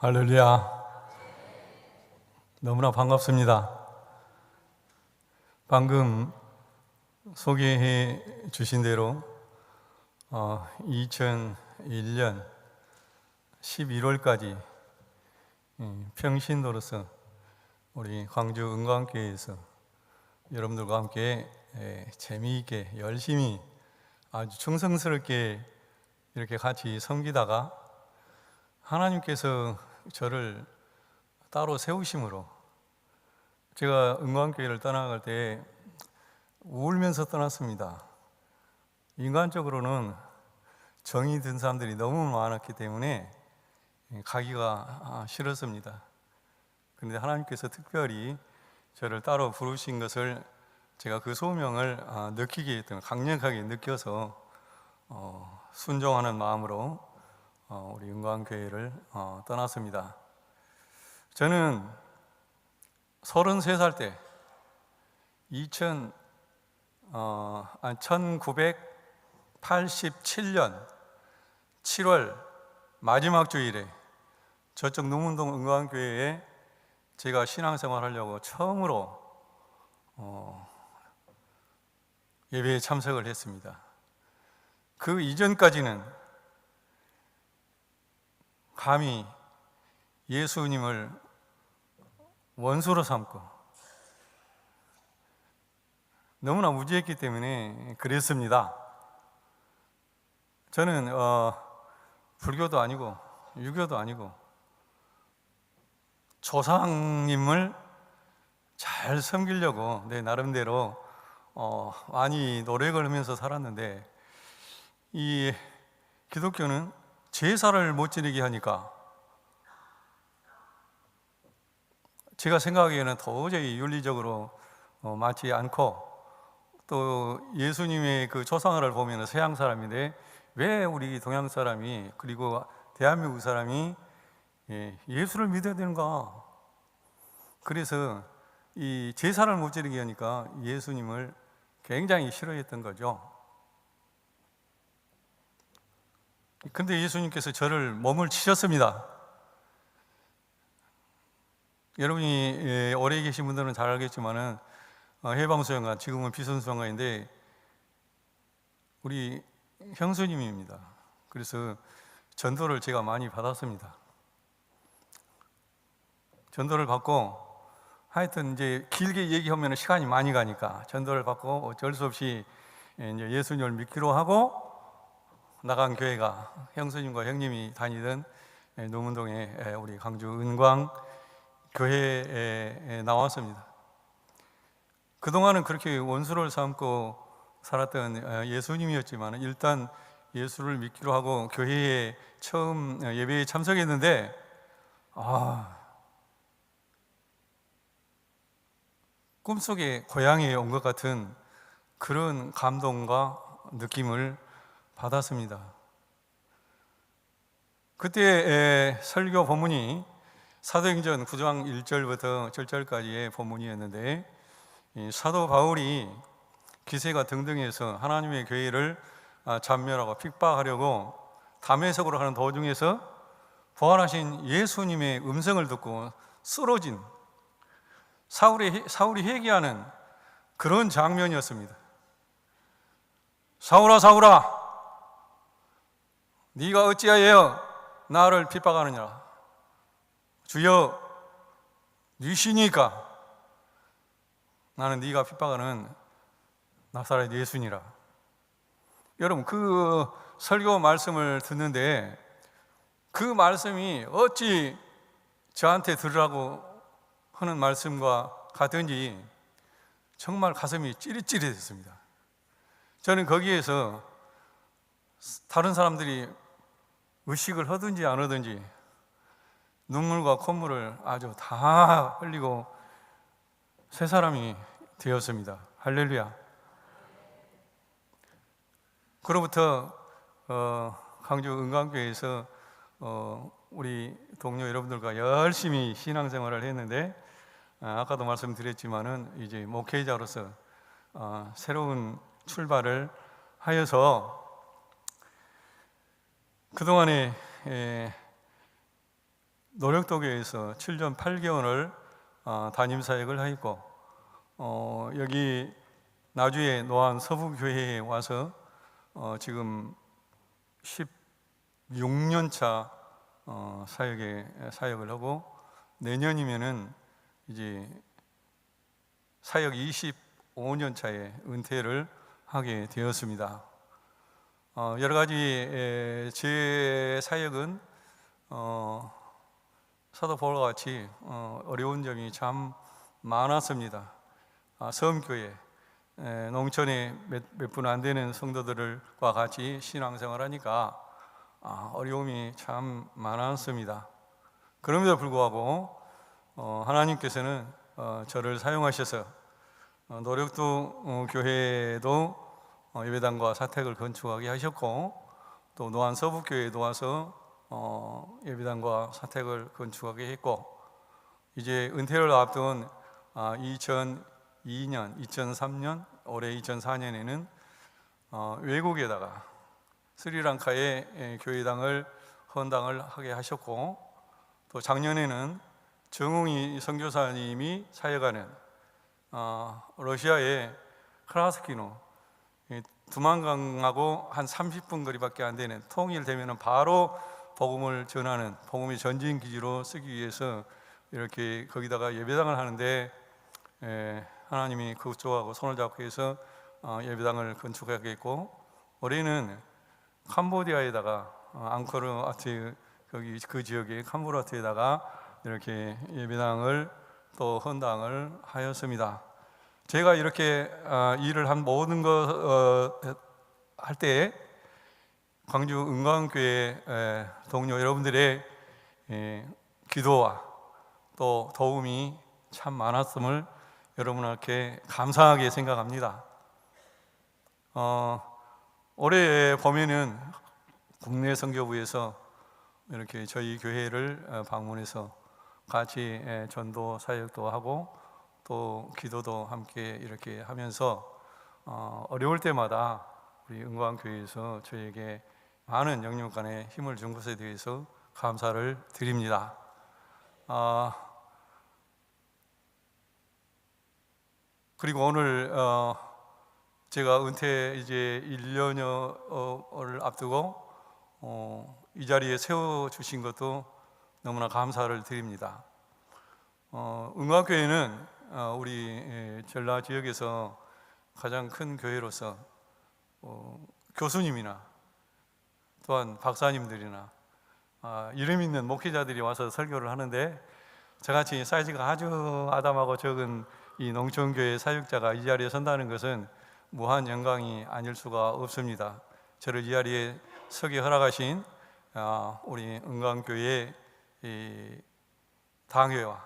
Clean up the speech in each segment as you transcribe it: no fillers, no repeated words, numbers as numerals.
할렐루야. 너무나 반갑습니다. 방금 소개해 주신 대로 2001년 11월까지 평신도로서 우리 광주 은광교회에서 여러분들과 함께 재미있게 열심히 아주 충성스럽게 이렇게 같이 섬기다가 하나님께서 저를 따로 세우심으로 제가 은광교회를 떠나갈 때 울면서 떠났습니다. 인간적으로는 정이 든 사람들이 너무 많았기 때문에 가기가 싫었습니다. 그런데 하나님께서 특별히 저를 따로 부르신 것을 제가 그 소명을 느끼게 했던, 강력하게 느껴서 순종하는 마음으로 우리 은광교회를 떠났습니다. 저는 33살 때 1987년 7월 마지막 주일에 저쪽 농문동 은광교회에 제가 신앙생활 하려고 처음으로 예배에 참석을 했습니다. 그 이전까지는 감히 예수님을 원수로 삼고 너무나 무지했기 때문에 그랬습니다. 저는 불교도 아니고 유교도 아니고 조상님을 잘 섬기려고 내 나름대로 많이 노력을 하면서 살았는데, 이 기독교는 제사를 못 지내게 하니까 제가 생각하기에는 도저히 윤리적으로 맞지 않고, 또 예수님의 그 조상을 보면 서양 사람인데 왜 우리 동양 사람이, 그리고 대한민국 사람이 예수를 믿어야 되는가? 그래서 이 제사를 못 지내게 하니까 예수님을 굉장히 싫어했던 거죠. 근데 예수님께서 저를 몸을 치셨습니다. 여러분이 오래 계신 분들은 잘 알겠지만은 해방수영관, 지금은 비선수영관인데 우리 형수님입니다. 그래서 전도를 제가 많이 받았습니다. 전도를 받고, 하여튼 이제 길게 얘기하면 시간이 많이 가니까 전도를 받고 어쩔 수 없이 이제 예수님을 믿기로 하고 나간 교회가 형수님과 형님이 다니던 노문동의 우리 광주 은광 교회에 나왔습니다. 그동안은 그렇게 원수를 삼고 살았던 예수님이었지만 일단 예수를 믿기로 하고 교회에 처음 예배에 참석했는데 꿈속에 고향에 온 것 같은 그런 감동과 느낌을 받았습니다. 그때 설교 본문이 사도행전 9장 1절부터 7절까지의 본문이었는데, 사도 바울이 기세가 등등해서 하나님의 교회를 잔멸하고 핍박하려고 담에색으로 하는 도중에서 부활하신 예수님의 음성을 듣고 쓰러진 사울이 회개하는 그런 장면이었습니다. 사울아, 사울아, 네가 어찌하여 나를 핍박하느냐? 주여, 네시니까 나는 네가 핍박하는 나사렛 예수니라. 여러분, 그 설교 말씀을 듣는데 그 말씀이 어찌 저한테 들으라고 하는 말씀과 같은지 정말 가슴이 찌릿찌릿했습니다. 저는 거기에서 다른 사람들이 의식을 하든지 안 하든지 눈물과 콧물을 아주 다 흘리고 새 사람이 되었습니다. 할렐루야. 그로부터 광주 은광교회에서 우리 동료 여러분들과 열심히 신앙생활을 했는데, 아까도 말씀드렸지만은 이제 목회자로서 새로운 출발을 하여서 그동안에 노력도교에서 7년 8개월을 담임 사역을 하였고, 여기 나주의 노안 서부교회에 와서 지금 16년 차 사역을 하고, 내년이면은 이제 사역 25년 차에 은퇴를 하게 되었습니다. 여러 가지 제 사역은 사도 바울과 같이 어려운 점이 참 많았습니다. 섬교회, 농촌에 몇 분 안 되는 성도들과 같이 신앙생활 하니까 어려움이 참 많았습니다. 그럼에도 불구하고 하나님께서는 저를 사용하셔서 노력도 교회도 예배당과 사택을 건축하게 하셨고, 또 노안 서북교회에도 와서 예배당과 사택을 건축하게 했고, 이제 은퇴를 앞둔 2002년, 2003년, 올해 2004년에는 외국에다가 스리랑카에 교회당을 헌당을 하게 하셨고, 또 작년에는 정웅이 선교사님이 사역하는 러시아의 크라스키노, 두만강하고 한 30분 거리밖에 안 되는, 통일되면 바로 복음을 전하는 복음의 전진 기지로 쓰기 위해서 이렇게 거기다가 예배당을 하는데, 하나님이 그쪽하고 손을 잡고 해서 예배당을 건축하게 했고, 올해는 캄보디아에다가 앙코르 와트, 거기 그 지역의 캄보르와트에다가 이렇게 예배당을 또 헌당을 하였습니다. 제가 이렇게 일을 한 모든 것 할 때 광주 은광교회 동료 여러분들의 기도와 또 도움이 참 많았음을 여러분께 감사하게 생각합니다. 올해 봄에는 국내 선교부에서 이렇게 저희 교회를 방문해서 같이 전도 사역도 하고 또 기도도 함께 이렇게 하면서 어려울 때마다 우리 은광교회에서 저에게 많은 영육간의 힘을 준 것에 대해서 감사를 드립니다. 그리고 오늘 제가 은퇴 이제 1년여를 앞두고 이 자리에 세워주신 것도 너무나 감사를 드립니다. 은광교회는 우리 전라 지역에서 가장 큰 교회로서 교수님이나 또한 박사님들이나 이름 있는 목회자들이 와서 설교를 하는데, 저같이 사이즈가 아주 아담하고 적은 이 농촌교회 사역자가 이 자리에 선다는 것은 무한 영광이 아닐 수가 없습니다. 저를 이 자리에 서게 허락하신 우리 은광교회 당회와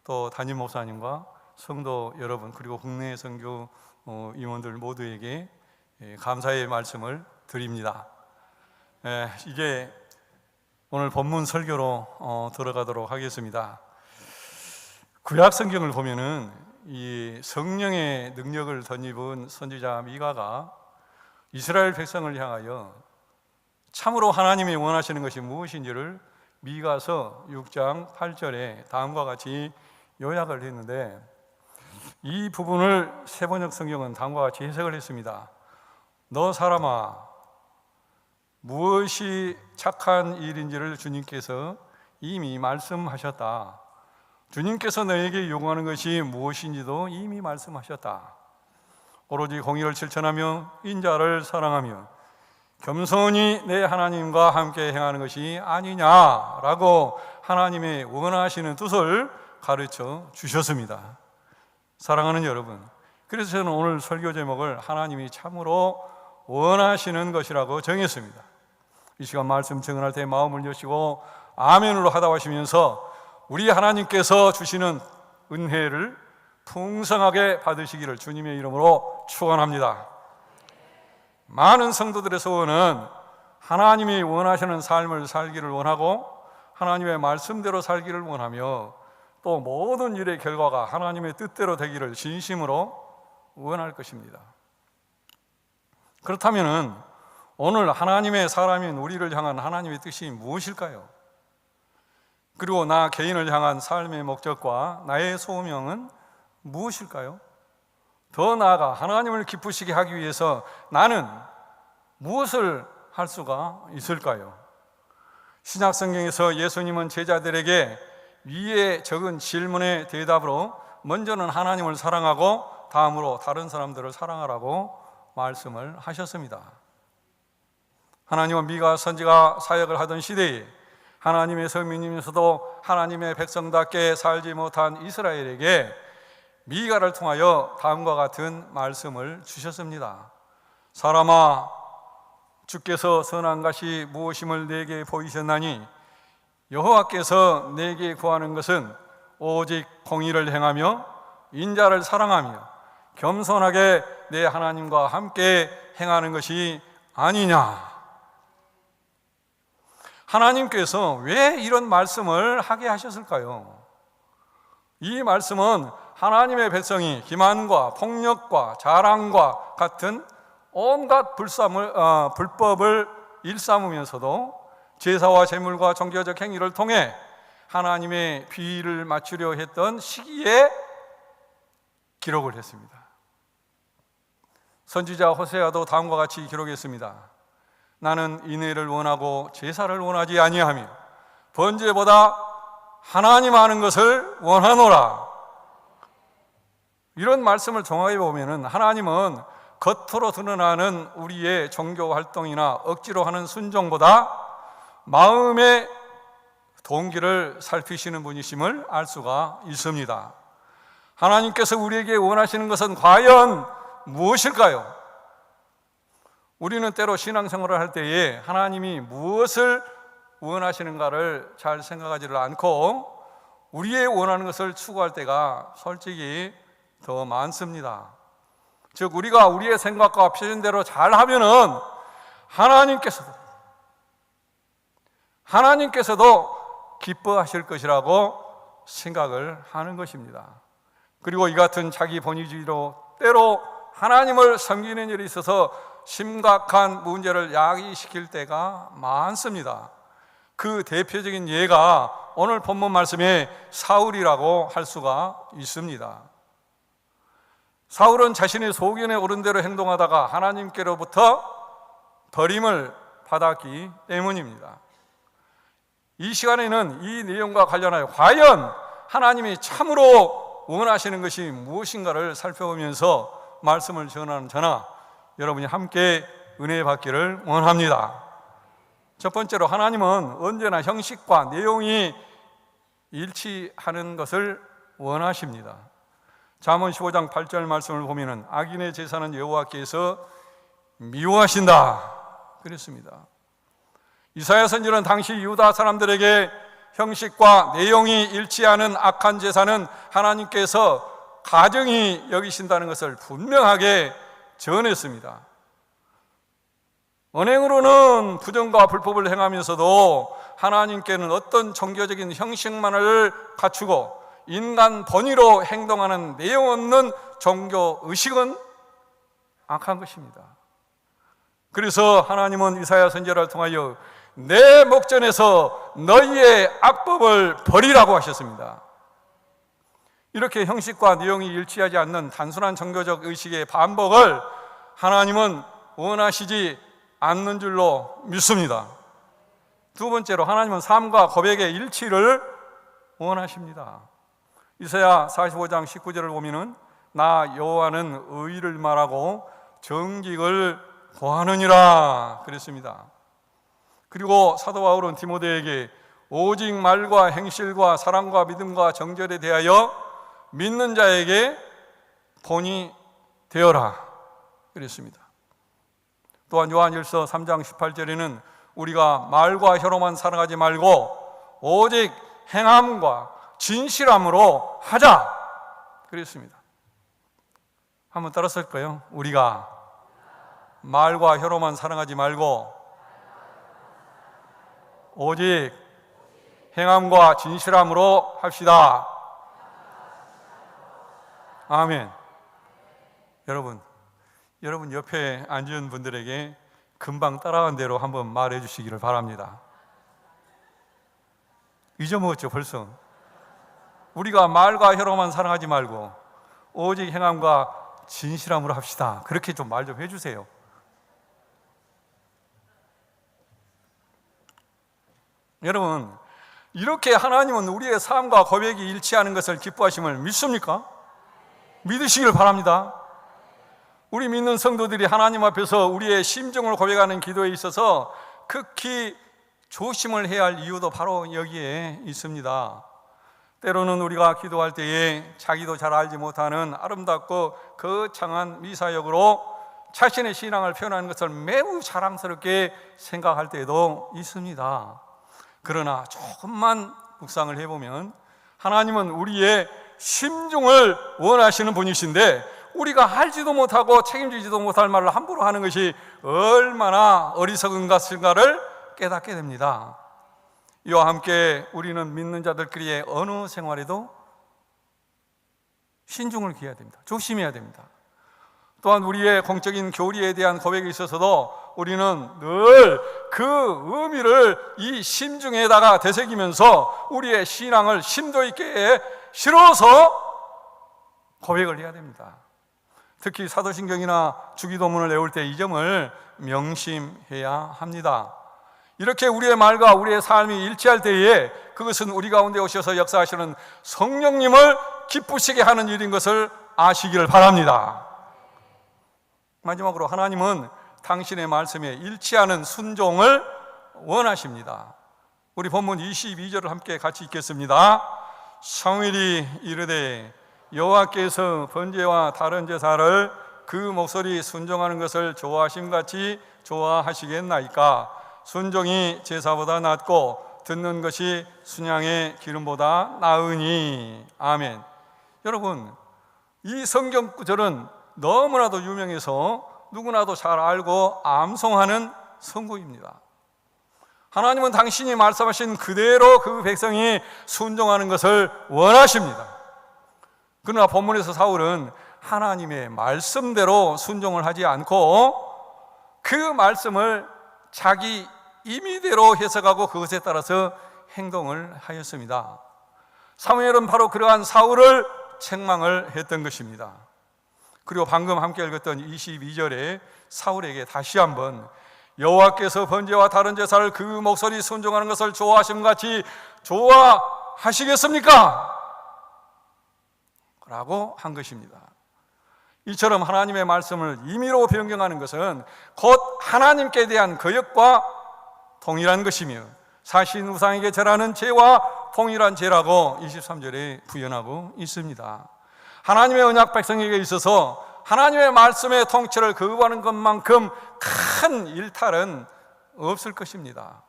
또 담임 목사님과 성도 여러분, 그리고 국내 선교 임원들 모두에게 감사의 말씀을 드립니다. 이제 오늘 본문 설교로 들어가도록 하겠습니다. 구약 성경을 보면은 이 성령의 능력을 덧입은 선지자 미가가 이스라엘 백성을 향하여 참으로 하나님이 원하시는 것이 무엇인지를 미가서 6장 8절에 다음과 같이 요약을 했는데, 이 부분을 세번역 성경은 다음과 같이 해석을 했습니다. 너 사람아, 무엇이 착한 일인지를 주님께서 이미 말씀하셨다. 주님께서 너에게 요구하는 것이 무엇인지도 이미 말씀하셨다. 오로지 공의를 실천하며 인자를 사랑하며 겸손히 내 하나님과 함께 행하는 것이 아니냐라고 하나님의 원하시는 뜻을 가르쳐 주셨습니다. 사랑하는 여러분, 그래서 저는 오늘 설교 제목을 하나님이 참으로 원하시는 것이라고 정했습니다. 이 시간 말씀 증언할 때 마음을 여시고 아멘으로 하다하시면서 우리 하나님께서 주시는 은혜를 풍성하게 받으시기를 주님의 이름으로 축원합니다. 많은 성도들의 소원은 하나님이 원하시는 삶을 살기를 원하고 하나님의 말씀대로 살기를 원하며 또 모든 일의 결과가 하나님의 뜻대로 되기를 진심으로 원할 것입니다. 그렇다면 오늘 하나님의 사람인 우리를 향한 하나님의 뜻이 무엇일까요? 그리고 나 개인을 향한 삶의 목적과 나의 소명은 무엇일까요? 더 나아가 하나님을 기쁘시게 하기 위해서 나는 무엇을 할 수가 있을까요? 신약 성경에서 예수님은 제자들에게 위에 적은 질문의 대답으로 먼저는 하나님을 사랑하고 다음으로 다른 사람들을 사랑하라고 말씀을 하셨습니다. 하나님은 미가 선지가 사역을 하던 시대에 하나님의 서민이면서도 하나님의 백성답게 살지 못한 이스라엘에게 미가를 통하여 다음과 같은 말씀을 주셨습니다. 사람아, 주께서 선한 것이 무엇임을 내게 보이셨나니 여호와께서 내게 구하는 것은 오직 공의를 행하며 인자를 사랑하며 겸손하게 내 하나님과 함께 행하는 것이 아니냐. 하나님께서 왜 이런 말씀을 하게 하셨을까요? 이 말씀은 하나님의 백성이 기만과 폭력과 자랑과 같은 온갖 불법을 일삼으면서도 제사와 제물과 종교적 행위를 통해 하나님의 비위를 맞추려 했던 시기에 기록을 했습니다. 선지자 호세아도 다음과 같이 기록했습니다. 나는 인애를 원하고 제사를 원하지 아니하며 번제보다 하나님 아는 것을 원하노라. 이런 말씀을 정확히 보면은 하나님은 겉으로 드러나는 우리의 종교 활동이나 억지로 하는 순종보다 마음의 동기를 살피시는 분이심을 알 수가 있습니다. 하나님께서 우리에게 원하시는 것은 과연 무엇일까요? 우리는 때로 신앙생활을 할 때에 하나님이 무엇을 원하시는가를 잘 생각하지를 않고 우리의 원하는 것을 추구할 때가 솔직히 더 많습니다. 즉 우리가 우리의 생각과 표현대로 잘하면은 하나님께서도 기뻐하실 것이라고 생각을 하는 것입니다. 그리고 이 같은 자기 본위주의로 때로 하나님을 섬기는 일에 있어서 심각한 문제를 야기시킬 때가 많습니다. 그 대표적인 예가 오늘 본문 말씀에 사울이라고 할 수가 있습니다. 사울은 자신의 소견에 오른 대로 행동하다가 하나님께로부터 버림을 받았기 때문입니다. 이 시간에는 이 내용과 관련하여 과연 하나님이 참으로 원하시는 것이 무엇인가를 살펴보면서 말씀을 전하는 저나 여러분이 함께 은혜 받기를 원합니다. 첫 번째로 하나님은 언제나 형식과 내용이 일치하는 것을 원하십니다. 잠언 15장 8절 말씀을 보면은 악인의 제사는 여호와께서 미워하신다 그랬습니다. 이사야 선지자는 당시 유다 사람들에게 형식과 내용이 일치하는 악한 제사는 하나님께서 가증히 여기신다는 것을 분명하게 전했습니다. 언행으로는 부정과 불법을 행하면서도 하나님께는 어떤 종교적인 형식만을 갖추고 인간 본위로 행동하는 내용 없는 종교 의식은 악한 것입니다. 그래서 하나님은 이사야 선지자를 통하여 내 목전에서 너희의 악법을 버리라고 하셨습니다. 이렇게 형식과 내용이 일치하지 않는 단순한 종교적 의식의 반복을 하나님은 원하시지 않는 줄로 믿습니다. 두 번째로 하나님은 삶과 고백의 일치를 원하십니다. 이사야 45장 19절을 보면은 나 여호와는 의를 말하고 정직을 구하느니라 그랬습니다. 그리고 사도 바울은 디모데에게 오직 말과 행실과 사랑과 믿음과 정절에 대하여 믿는 자에게 본이 되어라 그랬습니다. 또한 요한일서 3장 18절에는 우리가 말과 혀로만 사랑하지 말고 오직 행함과 진실함으로 하자 그랬습니다. 한번 따라 쓸까요? 우리가 말과 혀로만 사랑하지 말고 오직 행함과 진실함으로 합시다. 아멘. 여러분 옆에 앉은 분들에게 금방 따라간 대로 한번 말해 주시기를 바랍니다. 잊어먹었죠 벌써. 우리가 말과 혀로만 사랑하지 말고 오직 행함과 진실함으로 합시다. 그렇게 좀 말 좀 해주세요. 여러분, 이렇게 하나님은 우리의 삶과 고백이 일치하는 것을 기뻐하심을 믿습니까? 믿으시길 바랍니다. 우리 믿는 성도들이 하나님 앞에서 우리의 심정을 고백하는 기도에 있어서 극히 조심을 해야 할 이유도 바로 여기에 있습니다. 때로는 우리가 기도할 때에 자기도 잘 알지 못하는 아름답고 거창한 미사역으로 자신의 신앙을 표현하는 것을 매우 자랑스럽게 생각할 때도 있습니다. 그러나 조금만 묵상을 해보면 하나님은 우리의 심중을 원하시는 분이신데 우리가 알지도 못하고 책임지지도 못할 말을 함부로 하는 것이 얼마나 어리석은 것인가를 깨닫게 됩니다. 이와 함께 우리는 믿는 자들끼리의 어느 생활에도 신중을 기해야 됩니다. 조심해야 됩니다. 또한 우리의 공적인 교리에 대한 고백에 있어서도 우리는 늘 그 의미를 이 심중에다가 되새기면서 우리의 신앙을 심도 있게 실어서 고백을 해야 됩니다. 특히 사도신경이나 주기도문을 외울 때 이 점을 명심해야 합니다. 이렇게 우리의 말과 우리의 삶이 일치할 때에 그것은 우리 가운데 오셔서 역사하시는 성령님을 기쁘시게 하는 일인 것을 아시기를 바랍니다. 마지막으로 하나님은 당신의 말씀에 일치하는 순종을 원하십니다. 우리 본문 22절을 함께 같이 읽겠습니다. 사무엘이 이르되 여호와께서 번제와 다른 제사를 그 목소리 순종하는 것을 좋아하심같이 좋아하시겠나이까? 순종이 제사보다 낫고 듣는 것이 순양의 기름보다 나으니. 아멘. 여러분, 이 성경 구절은 너무나도 유명해서 누구나도 잘 알고 암송하는 성구입니다. 하나님은 당신이 말씀하신 그대로 그 백성이 순종하는 것을 원하십니다. 그러나 본문에서 사울은 하나님의 말씀대로 순종을 하지 않고 그 말씀을 자기 임의대로 해석하고 그것에 따라서 행동을 하였습니다. 사무엘은 바로 그러한 사울을 책망을 했던 것입니다. 그리고 방금 함께 읽었던 22절에 사울에게 다시 한번 여호와께서 번제와 다른 제사를 그 목소리 순종하는 것을 좋아하심같이 좋아하시겠습니까? 라고 한 것입니다. 이처럼 하나님의 말씀을 임의로 변경하는 것은 곧 하나님께 대한 거역과 동일한 것이며 사신 우상에게 절하는 죄와 동일한 죄라고 23절에 부연하고 있습니다. 하나님의 언약 백성에게 있어서 하나님의 말씀의 통치를 거부하는 것만큼 큰 일탈은 없을 것입니다.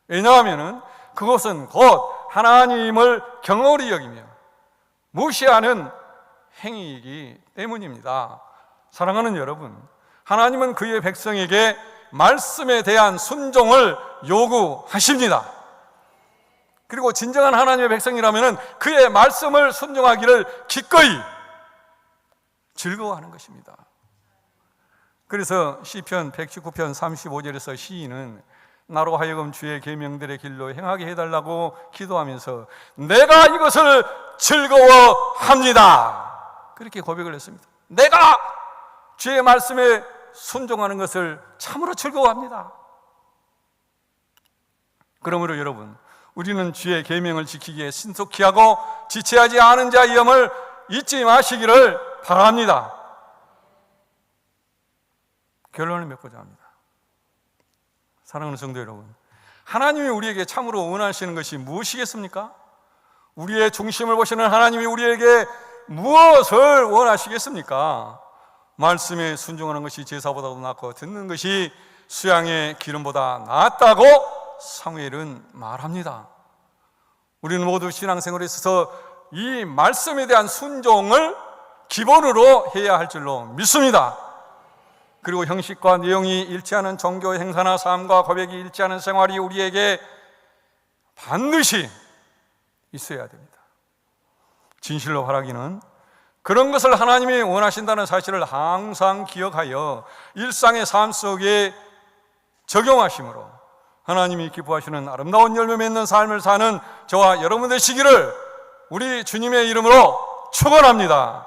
왜냐하면 그것은 곧 하나님을 경홀히 여기며 무시하는 행위이기 때문입니다. 사랑하는 여러분, 하나님은 그의 백성에게 말씀에 대한 순종을 요구하십니다. 그리고 진정한 하나님의 백성이라면 그의 말씀을 순종하기를 기꺼이 즐거워하는 것입니다. 그래서 시편 119편 35절에서 시인은 나로 하여금 주의 계명들의 길로 행하게 해달라고 기도하면서 내가 이것을 즐거워합니다, 그렇게 고백을 했습니다. 내가 주의 말씀에 순종하는 것을 참으로 즐거워합니다. 그러므로 여러분, 우리는 주의 계명을 지키기에 신속히 하고 지체하지 않은 자의 염을 잊지 마시기를 바랍니다. 결론을 맺고자 합니다. 사랑하는 성도 여러분, 하나님이 우리에게 참으로 원하시는 것이 무엇이겠습니까? 우리의 중심을 보시는 하나님이 우리에게 무엇을 원하시겠습니까? 말씀에 순종하는 것이 제사보다도 낫고 듣는 것이 수양의 기름보다 낫다고 사무엘은 말합니다. 우리는 모두 신앙생활에 있어서 이 말씀에 대한 순종을 기본으로 해야 할 줄로 믿습니다. 그리고 형식과 내용이 일치하는 종교 행사나 삶과 고백이 일치하는 생활이 우리에게 반드시 있어야 됩니다. 진실로 바라기는 그런 것을 하나님이 원하신다는 사실을 항상 기억하여 일상의 삶 속에 적용하심으로 하나님이 기뻐하시는 아름다운 열매 맺는 삶을 사는 저와 여러분 되시기를 우리 주님의 이름으로 축원합니다.